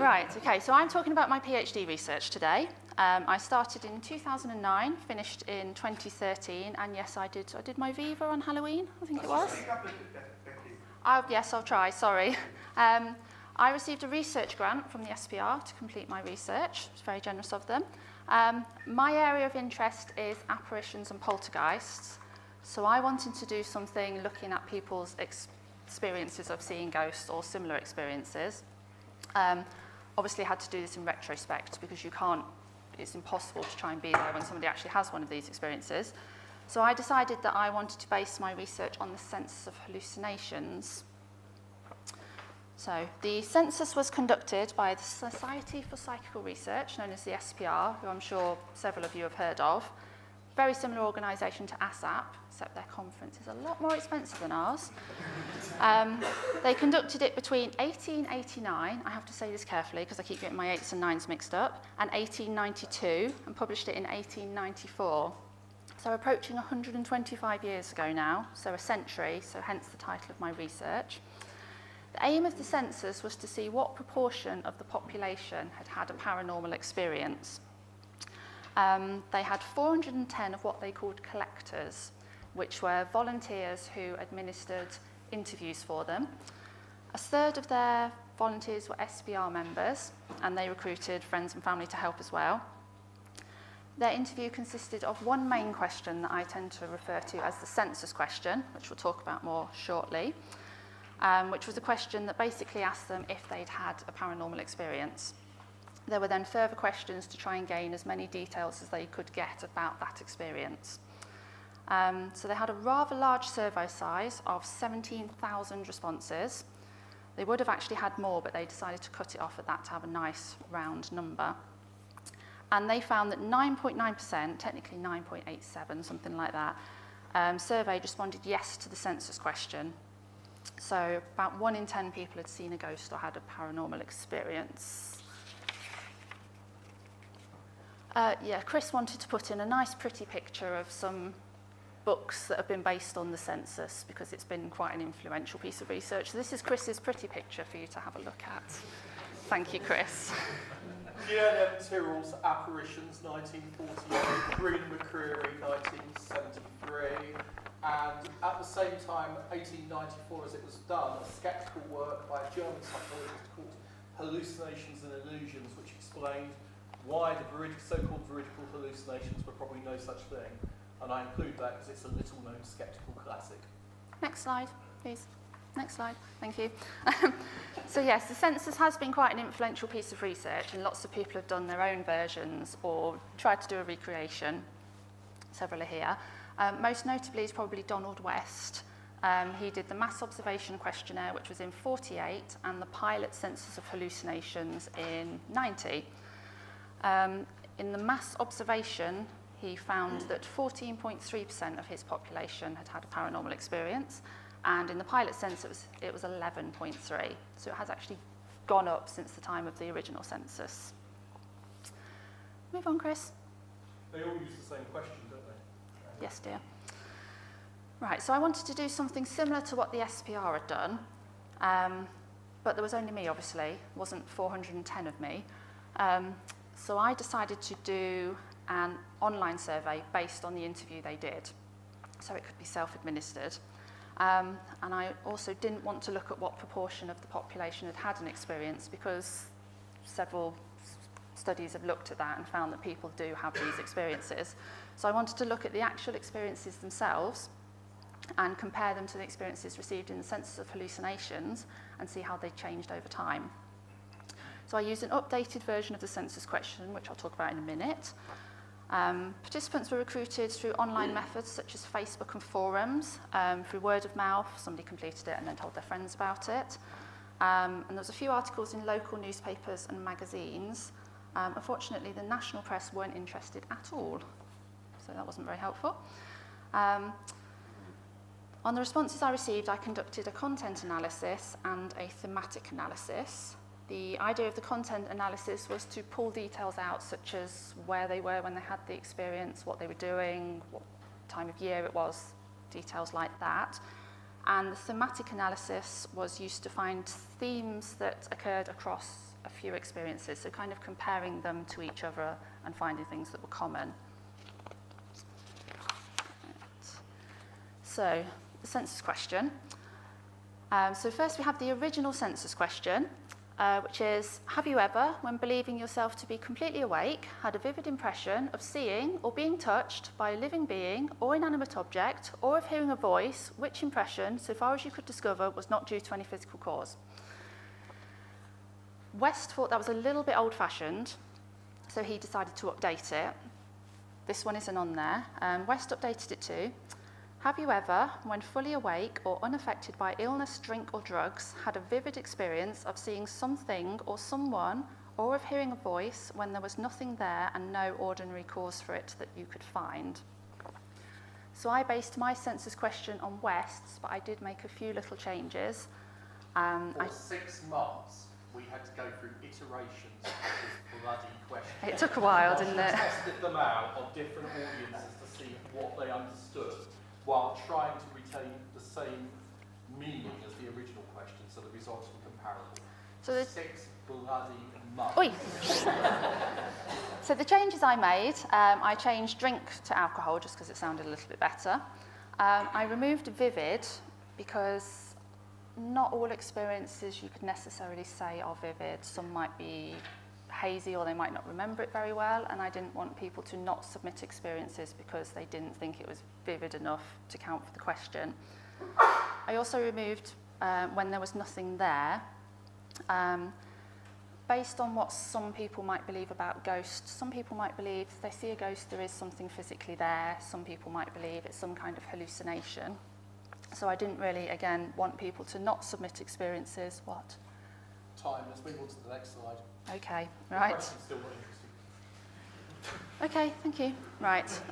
Right, okay, so I'm talking about my PhD research today. I started in 2009, finished in 2013, and yes, I did my Viva on Halloween, I think it was. Yes, I'll try, sorry. I received a research grant from the SPR to complete my research. It was very generous of them. My area of interest is apparitions and poltergeists. So I wanted to do something looking at people's experiences of seeing ghosts or similar experiences. Obviously I had to do this in retrospect because it's impossible to try and be there when somebody actually has one of these experiences. So I decided that I wanted to base my research on the census of hallucinations. So the census was conducted by the Society for Psychical Research, known as the SPR, who I'm sure several of you have heard of. Very similar organisation to ASAP, except their conference is a lot more expensive than ours. They conducted it between 1889, I have to say this carefully because I keep getting my 8s and 9s mixed up, and 1892, and published it in 1894. So approaching 125 years ago now, so a century, so hence the title of my research. The aim of the census was to see what proportion of the population had had a paranormal experience. They had 410 of what they called collectors, which were volunteers who administered interviews for them. A third of their volunteers were SPR members, and they recruited friends and family to help as well. Their interview consisted of one main question that I tend to refer to as the census question, which we'll talk about more shortly, which was a question that basically asked them if they'd had a paranormal experience. There were then further questions to try and gain as many details as they could get about that experience. So they had a rather large survey size of 17,000 responses. They would have actually had more, but they decided to cut it off at that to have a nice round number. And they found that 9.9%, technically 9.87, something like that, surveyed responded yes to the census question. So about 1 in 10 people had seen a ghost or had a paranormal experience. Chris wanted to put in a nice pretty picture of some books that have been based on the census because it's been quite an influential piece of research. So this is Chris's pretty picture for you to have a look at. Thank you, Chris. G.N.M. Tyrrell's Apparitions, 1948, Green McCreary, 1973, and at the same time, 1894, as it was done, a skeptical work by a German psychologist called Hallucinations and Illusions, which explained why the so-called veridical hallucinations were probably no such thing. And I include that because it's a little-known skeptical classic. Next slide, please. Next slide, thank you. So yes, the census has been quite an influential piece of research, and lots of people have done their own versions or tried to do a recreation. Several are here. Most notably is probably Donald West. He did the mass observation questionnaire, which was in 48, and the pilot census of hallucinations in 90. In the mass observation, he found that 14.3% of his population had had a paranormal experience, and in the pilot census, it was 11.3. So it has actually gone up since the time of the original census. Move on, Chris. They all use the same question, don't they? Yes, dear. Right, so I wanted to do something similar to what the SPR had done, but there was only me, obviously. It wasn't 410 of me. So I decided to do an online survey based on the interview they did. So it could be self-administered. And I also didn't want to look at what proportion of the population had had an experience because several studies have looked at that and found that people do have these experiences. So I wanted to look at the actual experiences themselves and compare them to the experiences received in the census of hallucinations and see how they changed over time. So I used an updated version of the census question, which I'll talk about in a minute. Participants were recruited through online methods such as Facebook and forums, through word of mouth. Somebody completed it and then told their friends about it. And there was a few articles in local newspapers and magazines. Unfortunately, the national press weren't interested at all, so that wasn't very helpful. On the responses I received, I conducted a content analysis and a thematic analysis. The idea of the content analysis was to pull details out, such as where they were when they had the experience, what they were doing, what time of year it was, details like that. And the thematic analysis was used to find themes that occurred across a few experiences, so kind of comparing them to each other and finding things that were common. So, the census question. So first we have the original census question, which is, have you ever, when believing yourself to be completely awake, had a vivid impression of seeing or being touched by a living being or inanimate object, or of hearing a voice, which impression, so far as you could discover, was not due to any physical cause? West thought that was a little bit old-fashioned, so he decided to update it. This one isn't on there. West updated it to, have you ever, when fully awake or unaffected by illness, drink or drugs, had a vivid experience of seeing something or someone, or of hearing a voice when there was nothing there and no ordinary cause for it that you could find? So I based my census question on West's, but I did make a few little changes. For 6 months, we had to go through iterations of this bloody question. It took a while, didn't it? We tested them out on different audiences to see what they understood, while trying to retain the same meaning as the original question, so the results were comparable. So 6 bloody months. Oi. So the changes I made, I changed drink to alcohol just because it sounded a little bit better. I removed vivid because not all experiences you could necessarily say are vivid. Some might be hazy or they might not remember it very well, and I didn't want people to not submit experiences because they didn't think it was vivid enough to count for the question. I also removed when there was nothing there. Based on what some people might believe about ghosts, some people might believe if they see a ghost there is something physically there, some people might believe it's some kind of hallucination. So I didn't really, again, want people to not submit experiences. What? Time, let's move on to the next slide. Okay, The right. question's still not interesting. Okay, thank you. Right.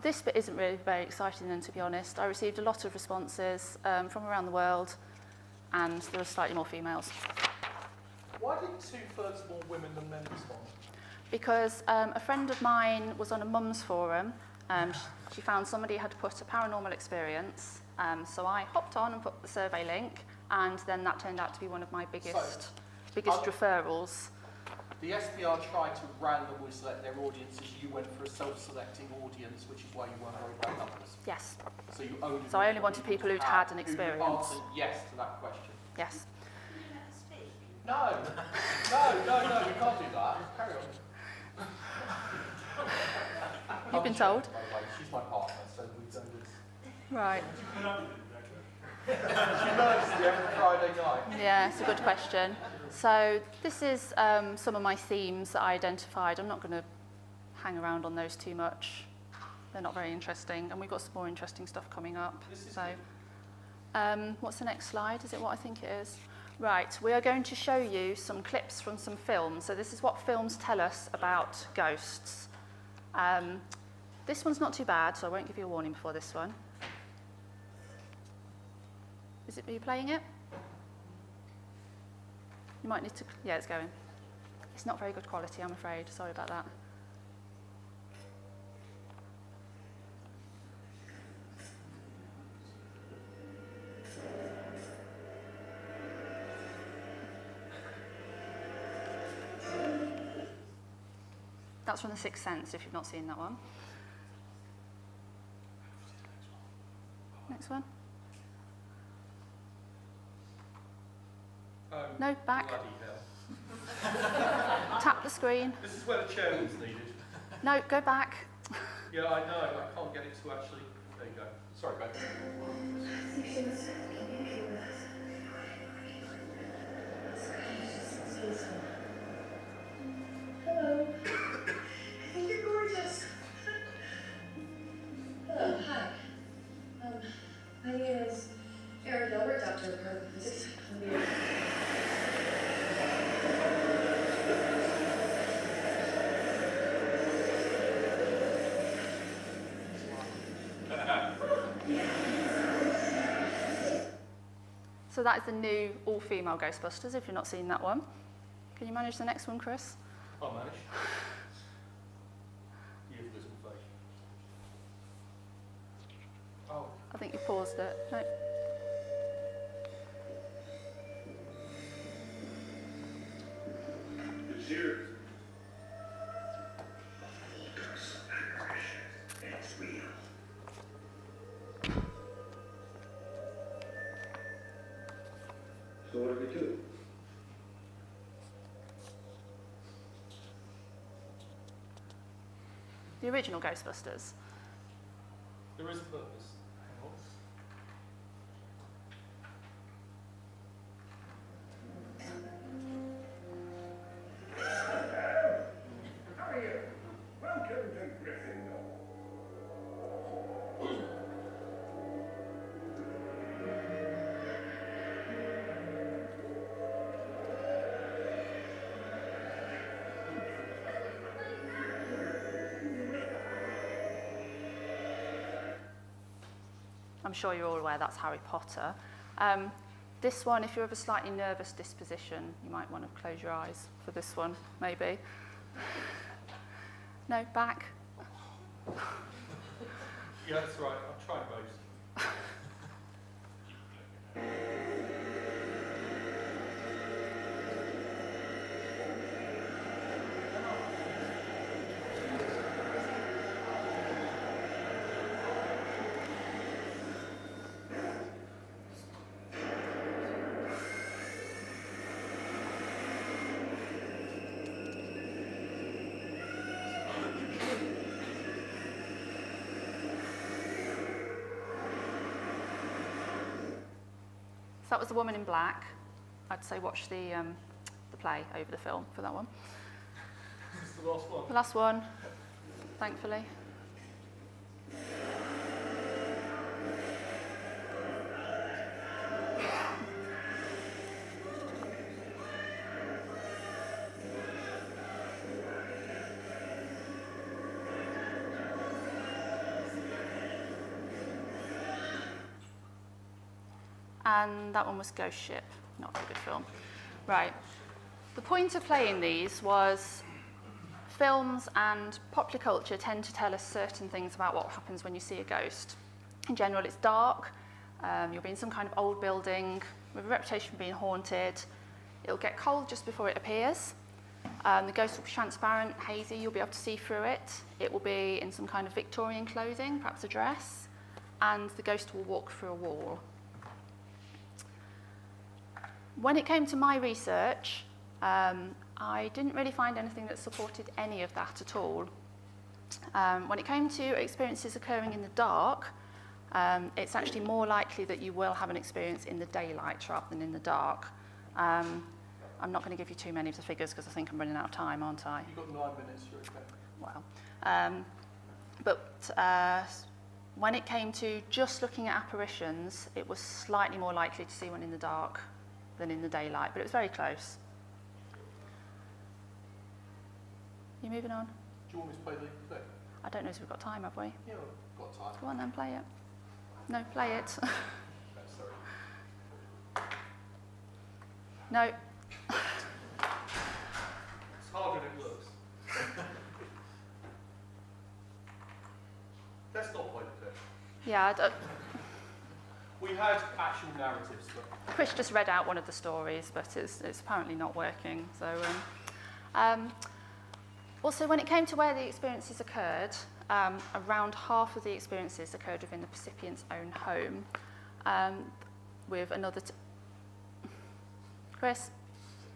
This bit isn't really very exciting then, to be honest. I received a lot of responses from around the world, and there were slightly more females. Why did 2/3 more women than men respond? Because a friend of mine was on a mum's forum. She found somebody had put a paranormal experience, so I hopped on and put the survey link, and then that turned out to be one of my biggest referrals. The SPR tried to randomly select their audiences. You went for a self-selecting audience, which is why you weren't very high numbers. Yes. So you only So I only wanted people who'd had an experience. Who answered yes to that question. Yes. No, we can't do that. Carry on. You've been told. By the way, she's my partner, so we've done this. Right. She knows every Friday night. Yeah, it's a good question. So this is some of my themes that I identified. I'm not going to hang around on those too much. They're not very interesting, and we've got some more interesting stuff coming up. So, what's the next slide? Is it what I think it is? Right, we are going to show you some clips from some films. So this is what films tell us about ghosts. This one's not too bad, so I won't give you a warning before this one. Are you playing it? You might need to, yeah, it's going. It's not very good quality, I'm afraid. Sorry about that. That's from The Sixth Sense, if you've not seen that one. Next one. No, back. Bloody hell. Tap the screen. This is where the chair was needed. No, go back. Yeah, I know. I can't get it to actually. There you go. Sorry, Becky. Hello. Oh, you're gorgeous. Hello, hi. My name is Erin Gilbert, Doctor of Particle Physics. So that is the new all-female Ghostbusters, if you've not seen that one. Can you manage the next one, Chris? I'll manage. Euphemism face. Oh. I think you paused it. No. The original Ghostbusters. There is a purpose. Hang on. How are you? Welcome to Gryffindor. I'm sure you're all aware that's Harry Potter. This one, if you're of a slightly nervous disposition, you might want to close your eyes for this one, maybe. No, back. Yeah, that's right. I'll try both. So that was The Woman in Black. I'd say watch the play over the film for that one. This is the last one. The last one, thankfully. And that one was Ghost Ship, not a good film. Right. The point of playing these was films and popular culture tend to tell us certain things about what happens when you see a ghost. In general, it's dark, you'll be in some kind of old building with a reputation for being haunted. It'll get cold just before it appears. The ghost will be transparent, hazy, you'll be able to see through it. It will be in some kind of Victorian clothing, perhaps a dress, and the ghost will walk through a wall. When it came to my research, I didn't really find anything that supported any of that at all. When it came to experiences occurring in the dark, it's actually more likely that you will have an experience in the daylight rather than in the dark. I'm not going to give you too many of the figures because I think I'm running out of time, aren't I? You've got 9 minutes, you're okay. Well, when it came to just looking at apparitions, it was slightly more likely to see one in the dark than in the daylight, but it was very close. You moving on? Do you want me to play the clip? I don't know if we've got time, have we? Yeah, we've got time. Go on then, play it. No, play it. Okay, sorry. No. It's harder than it looks. Let's not play the clip. Yeah, We had actual narratives, but Chris just read out one of the stories, but it's apparently not working. So, also, when it came to where the experiences occurred, around half of the experiences occurred within the recipient's own home, with another. Chris?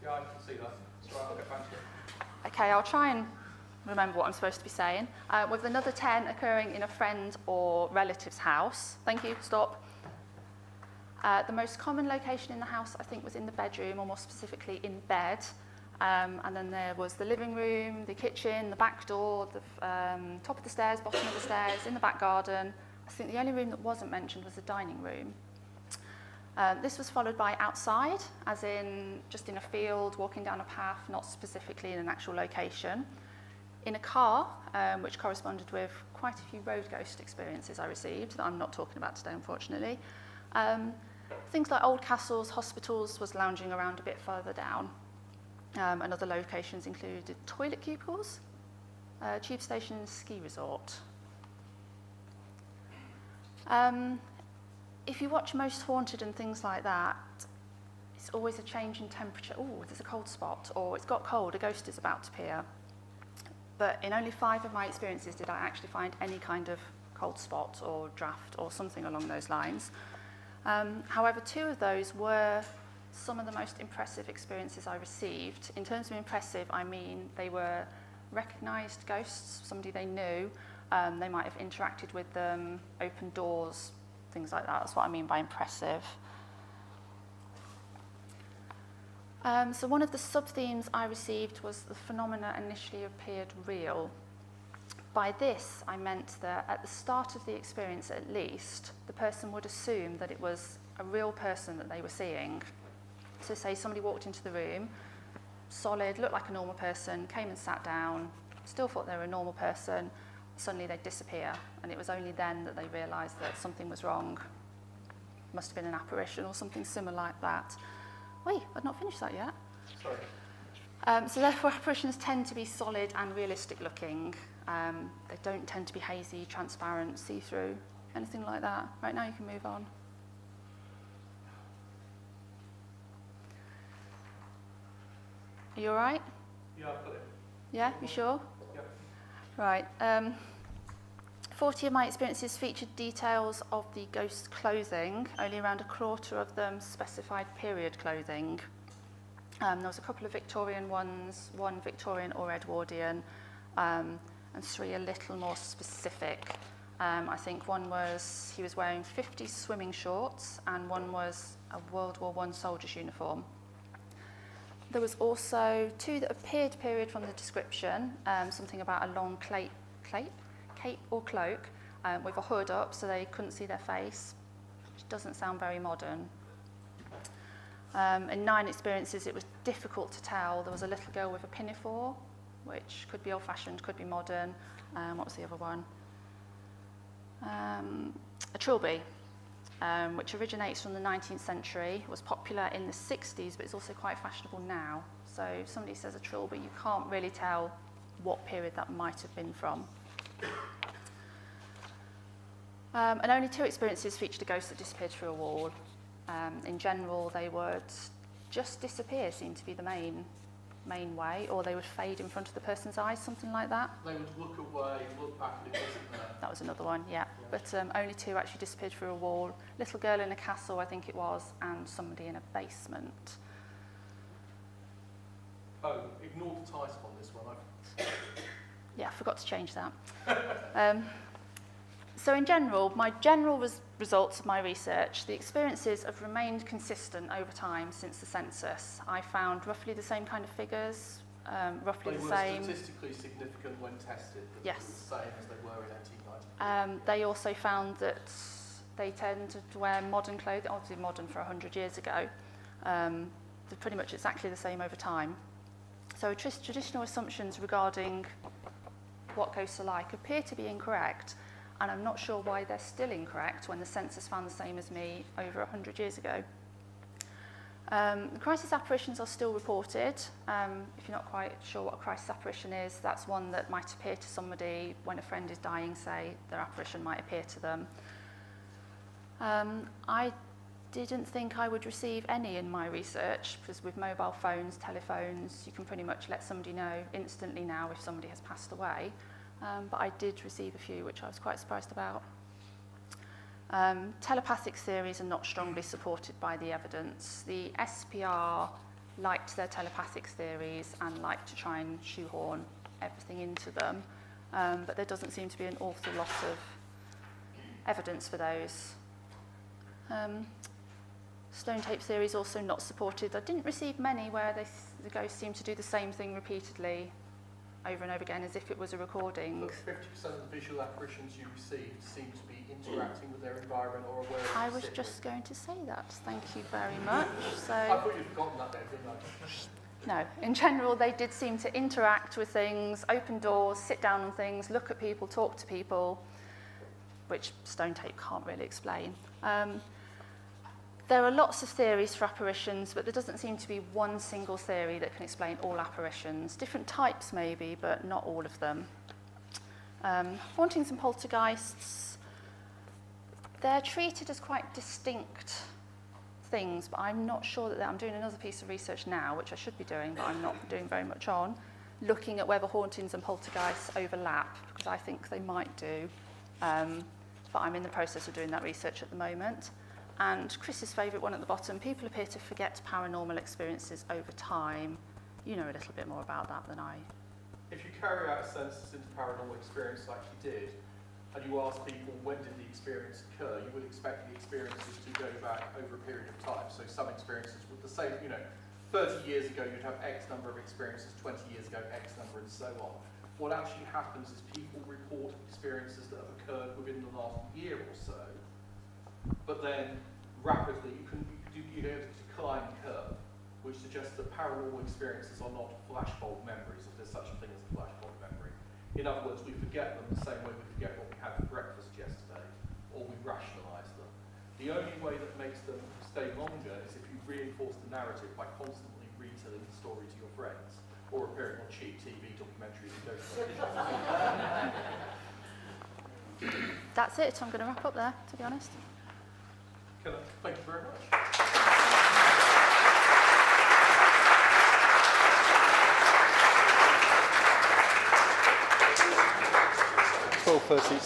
yeah, I can see that. It's all right, I'll get back to it. Okay, I'll try and remember what I'm supposed to be saying. With another 10 occurring in a friend or relative's house. Thank you, stop. The most common location in the house, I think, was in the bedroom, or more specifically in bed. And then there was the living room, the kitchen, the back door, the top of the stairs, bottom of the stairs, in the back garden. I think the only room that wasn't mentioned was the dining room. This was followed by outside, as in just in a field, walking down a path, not specifically in an actual location. In a car, which corresponded with quite a few road ghost experiences I received, that I'm not talking about today, unfortunately. Things like old castles, hospitals was lounging around a bit further down. And other locations included toilet cubicles, tube stations, ski resort. If you watch Most Haunted and things like that, it's always a change in temperature. Oh, there's a cold spot, or it's got cold, a ghost is about to appear. But in only 5 of my experiences did I actually find any kind of cold spot or draft or something along those lines. However, 2 of those were some of the most impressive experiences I received. In terms of impressive, I mean they were recognised ghosts, somebody they knew. They might have interacted with them, opened doors, things like that. That's what I mean by impressive. So one of the sub-themes I received was the phenomena initially appeared real. By this, I meant that at the start of the experience at least, the person would assume that it was a real person that they were seeing. So say somebody walked into the room, solid, looked like a normal person, came and sat down, still thought they were a normal person, suddenly they'd disappear. And it was only then that they realised that something was wrong. Must have been an apparition or something similar like that. Wait, I've not finished that yet. Sorry. So therefore, apparitions tend to be solid and realistic looking. They don't tend to be hazy, transparent, see-through, anything like that. Right, now you can move on. Are you all right? Yeah, I've got it. Yeah, you sure? Yep. Right. 40 of my experiences featured details of the ghost's clothing, only around a quarter of them specified period clothing. There was a couple of Victorian ones, one Victorian or Edwardian, and 3 a little more specific. I think one was, he was wearing 50s swimming shorts, and one was a World War I soldier's uniform. There was also 2 that appeared period from the description, something about a long cape or cloak with a hood up so they couldn't see their face, which doesn't sound very modern. In 9 experiences, it was difficult to tell. There was a little girl with a pinafore, which could be old-fashioned, could be modern. What was the other one? A trilby, which originates from the 19th century, was popular in the 60s, but it's also quite fashionable now. So if somebody says a trilby, you can't really tell what period that might have been from. And only 2 experiences featured a ghost that disappeared through a wall. In general, they would just disappear, seemed to be the main way, or they would fade in front of the person's eyes, something like that. They would look away, look back, and it wasn't there. That was another one, yeah. But only 2 actually disappeared through a wall. Little girl in a castle, I think it was, and somebody in a basement. Oh, ignore the title on this one. Yeah, I forgot to change that. So in general, my general results of my research, the experiences have remained consistent over time since the census. I found roughly the same kind of figures, roughly the same. They were statistically significant when tested. Yes. The same as they were in 1890. They also found that they tended to wear modern clothing, obviously modern for 100 years ago. They're pretty much exactly the same over time. So traditional assumptions regarding what ghosts are like appear to be incorrect, and I'm not sure why they're still incorrect when the census found the same as me over 100 years ago. Crisis apparitions are still reported. If you're not quite sure what a crisis apparition is, that's one that might appear to somebody when a friend is dying, say, their apparition might appear to them. I didn't think I would receive any in my research, because with mobile phones, telephones, you can pretty much let somebody know instantly now if somebody has passed away. But I did receive a few, which I was quite surprised about. Telepathic theories are not strongly supported by the evidence. The SPR liked their telepathic theories and liked to try and shoehorn everything into them, but there doesn't seem to be an awful lot of evidence for those. Stone tape theory is also not supported. I didn't receive many where the ghosts seem to do the same thing repeatedly over and over again as if it was a recording. But 50% of the visual apparitions you received seem to be interacting with their environment or aware of I the was city. just going to say that. Thank you very much. I So, thought you'd forgotten that bit, didn't I? no, in general, they did seem to interact with things, open doors, sit down on things, look at people, talk to people, which stone tape can't really explain. There are lots of theories for apparitions, but there doesn't seem to be one single theory that can explain all apparitions. Different types maybe, but not all of them. Hauntings and poltergeists, they're treated as quite distinct things, but I'm not sure that I'm doing another piece of research now, which I should be doing, but I'm not doing very much on, looking at whether hauntings and poltergeists overlap, because I think they might do. But I'm in the process of doing that research at the moment. And Chris's favourite one at the bottom, people appear to forget paranormal experiences over time. You know a little bit more about that than I If you carry out a census into paranormal experience like you did, and you ask people when did the experience occur, you would expect the experiences to go back over a period of time. So some experiences would the same, 30 years ago you'd have X number of experiences, 20 years ago X number, and so on. What actually happens is people report experiences that have occurred within the last year or so, but then rapidly you get a decline curve, which suggests that paranormal experiences are not flashbulb memories, if there's such a thing as a flashbulb memory. In other words, we forget them the same way we forget what we had for breakfast yesterday, or we rationalise them. The only way that makes them stay longer is if you reinforce the narrative by constantly retelling the story to your friends, or appearing on cheap TV documentaries and ghost hunting. That's it. I'm going to wrap up there, to be honest. Thank you very much. 12:30.